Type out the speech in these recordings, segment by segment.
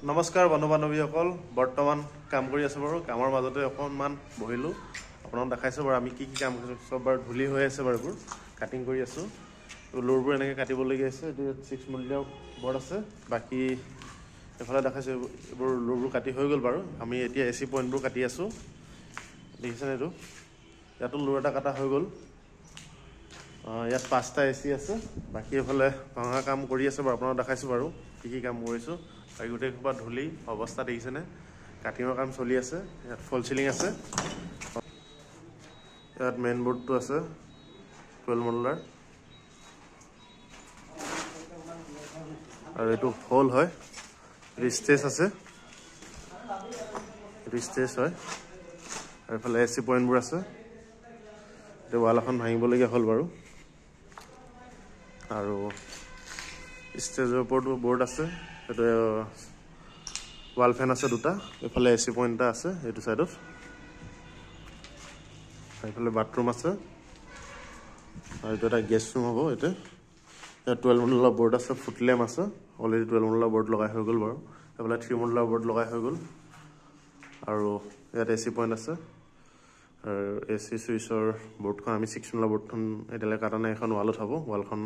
নমস্কাৰ বন্ধু বান্ধৱীসকল বৰ্তমান কাম কৰি আছো বাৰু কামৰ মাজতে অকণমান বহিলো আপোনাক দেখাইছো বাৰু আমি কি কাম কৰিছো সব বাৰু ধুলি হৈ আছে বাৰু এইবোৰ কাটিং কৰি আছো লোৰবোৰ এনেকৈ কাটিবলগীয়া আছে এইটো 6 মূল্যৰ বৰ্ড আছে বাকি এফালে দেখাইছো এইবোৰ লোৰবোৰ কাটি হৈ গ'ল বাৰু আমি এতিয়া এসি পইণ্টবোৰ কাটি আছো দেখিছেনে এইটো ইয়াতো লোৰ এটা কাটা হৈ গ'ল ইয়াত 5টা এসি আছে বাকি এফালে ভাঙা কাম কৰি আছে বাৰু আপোনাক দেখাইছো বাৰু কি কাম কৰিছো আৰু গোটেই খোপা ধুলি অৱস্থা দেখিছেনে কাটিঙৰ কাম চলি আছে ইয়াত ফল সিলিং আছে ইয়াত মেইন বোৰ্ডটো আছে 12 মডেলৰ আৰু এটো হোল হয় ৰিস্টেজ আছে ৰিস্টেজ হয় আৰু এফালে এসি পইণ্টবোৰ আছে এটো ওয়াল এখন ভাঙিবলগীয়া হ'ল বাৰু আৰু ষ্টেজৰ ওপৰতো বোৰ্ড আছে এটো ওয়াল ফ্যান আছে দুটা এফালে এসি পইণ্ট এটা আছে এটো সাইডত এফালে বাথৰুম আছে আৰু এটা গেষ্ট ৰুম হ'ব এতে 12 মডেলৰ বোৰ্ড আছে ফুট ল্যাম্প আছে অলৰেডি 12 মডেলৰ বোৰ্ড লগাই হৈ গ'ল বাৰু এফালে 3 মডেলৰ বোৰ্ড লগাই হৈ গ'ল আৰু ইয়াত এসি পইণ্ট আছে আৰু এসি সুইচৰ বোৰ্ডখন আমি 6 মডেলৰ বোৰ্ডখন এডালে কাটা নাই এখন ওয়ালত হ'ব ওয়ালখন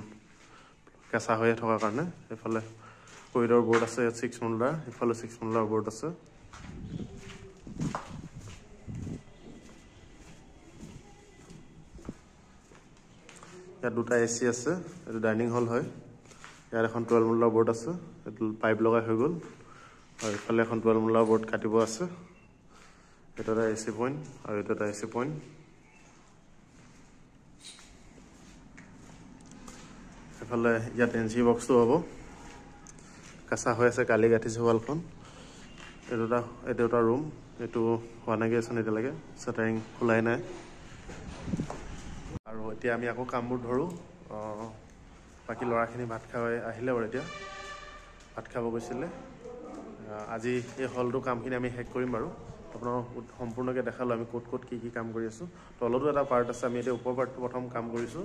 কেঁচা হৈ থকাৰ কাৰণে এফালে কৰিডোৰ বোৰ্ড আছে 6 মডেলৰ এফালে 6 মডেলৰ বোর্ড আছে ইয়াত দুটা এসি আছে এটো ডাইনিং হল হয় ইয়াত এখন 12 মডেলৰ বোৰ্ড আছে এটো পাইপ লগাই হৈ গ'ল আৰু এফালে এখন 12 মডেলৰ বোৰ্ড কাটিব আছে এটা এসি পইণ্ট আৰু এটা এসি পইণ্ট এফালে ইয়াত এনসি বক্সটো হ'ব কাঁচা হৈ আছে কালি গাঠিছে ওয়ালখন এটা ৰুম এটো হোৱা নাই আছে এতিয়ালৈকে শাটাৰিং খোলাই নাই আৰু এতিয়া আমি আকৌ কামবোৰ ধৰো বাকি লৰাখিনি ভাত খাই আহিলে বাৰু এতিয়া ভাত খাব গৈছিলে আজি এই হলটো কামখিনি আমি হেক কৰিম বাৰু আপোনাক সম্পূৰ্ণকৈ দেখালো আমি ক'ত কি কাম কৰি আছো তলতো এটা পাৰ্ট আছে আমি এতিয়া ওপৰ পাৰ্টটো প্ৰথম কাম কৰিছো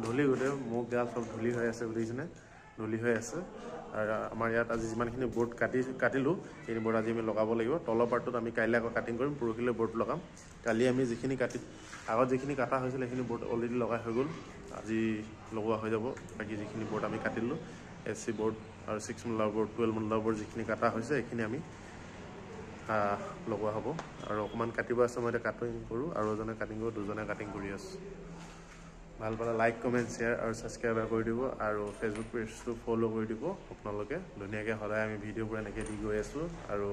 ধুলি গতে মুখ গাল সব ধুলি হৈ আছে বুজিছেনে ধুলি হৈ আছে আৰু আমাৰ ইয়াত আজি যিমানখিনি বোৰ্ড কাটিলো এই বোৰ্ড আজি আমি লগাব লাগিব তলৰ পাৰ্টত আমি কাইলৈ আকৌ কাটিং কৰিম পুৰকিলে বোৰ্ড লগাম কালি আমি যিখিনি আগত যিখিনি কাটা হৈছিল সেইখিনি বোৰ্ড অলৰেডি লগাই হৈ গ'ল আজি লগোৱা হৈ যাব বাকি যিখিনি বোৰ্ড আমি কাটিলো এসি বোৰ্ড আৰু 6 মডেলৰ বোৰ্ড 12 মডেলৰ বোৰ্ড যিখিনি কাটা হৈছে এইখিনি আমি লগোৱা হ'ব আৰু অকমান কাটিব আছে মই এটা কাটিং কৰো আৰু এজনে কাটিং কৰিব দুজনে কাটিং কৰি আছে ভাল পালে লাইক কমেন্ট শেয়াৰ আৰু সাবস্ক্ৰাইব কৰি দিব আৰু ফেসবুক পেজটো ফলো কৰি দিব আপোনালোকে ধুনীয়াকৈ সদায় আমি ভিডিঅ'বোৰ এনেকৈ দি গৈ আছো আৰু